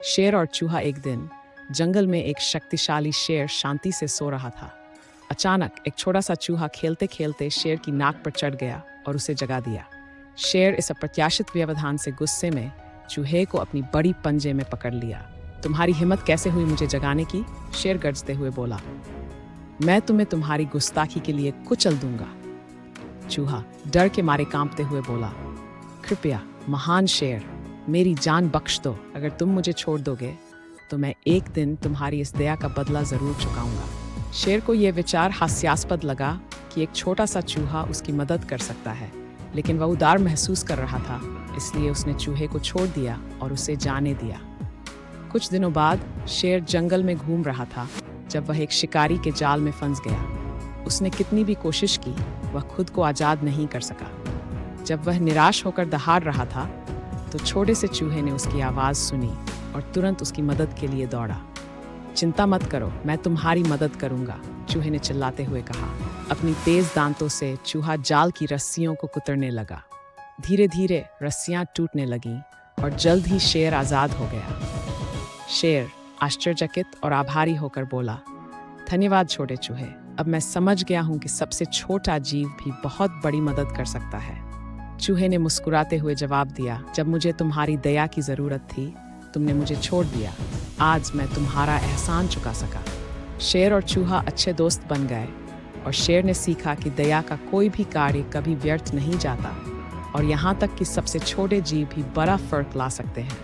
शेर और चूहा। एक दिन जंगल में एक शक्तिशाली शेर शांति से सो रहा था। अचानक एक छोटा सा चूहा खेलते खेलते शेर की नाक पर चढ़ गया और उसे जगा दिया। शेर इस अप्रत्याशित व्यवधान से गुस्से में चूहे को अपनी बड़ी पंजे में पकड़ लिया। तुम्हारी हिम्मत कैसे हुई मुझे जगाने की? शेर गरजते हुए बोला। मैं तुम्हें तुम्हारी गुस्ताखी के लिए कुचल दूंगा। चूहा डर के मारे कांपते हुए बोला, कृपया महान शेर, मेरी जान बख्श दो। अगर तुम मुझे छोड़ दोगे तो मैं एक दिन तुम्हारी इस दया का बदला जरूर चुकाऊंगा। शेर को यह विचार हास्यास्पद लगा कि एक छोटा सा चूहा उसकी मदद कर सकता है, लेकिन वह उदार महसूस कर रहा था, इसलिए उसने चूहे को छोड़ दिया और उसे जाने दिया। कुछ दिनों बाद शेर जंगल में घूम रहा था जब वह एक शिकारी के जाल में फंस गया। उसने कितनी भी कोशिश की, वह खुद को आज़ाद नहीं कर सका। जब वह निराश होकर दहाड़ रहा था तो छोटे से चूहे ने उसकी आवाज़ सुनी और तुरंत उसकी मदद के लिए दौड़ा। चिंता मत करो, मैं तुम्हारी मदद करूंगा, चूहे ने चिल्लाते हुए कहा। अपनी तेज दांतों से चूहा जाल की रस्सियों को कुतरने लगा। धीरे धीरे रस्सियां टूटने लगीं और जल्द ही शेर आज़ाद हो गया। शेर आश्चर्यचकित और आभारी होकर बोला, धन्यवाद छोटे चूहे, अब मैं समझ गया हूं कि सबसे छोटा जीव भी बहुत बड़ी मदद कर सकता है। चूहे ने मुस्कुराते हुए जवाब दिया, जब मुझे तुम्हारी दया की ज़रूरत थी तुमने मुझे छोड़ दिया। आज मैं तुम्हारा एहसान चुका सका। शेर और चूहा अच्छे दोस्त बन गए और शेर ने सीखा कि दया का कोई भी कार्य कभी व्यर्थ नहीं जाता और यहाँ तक कि सबसे छोटे जीव भी बड़ा फर्क ला सकते हैं।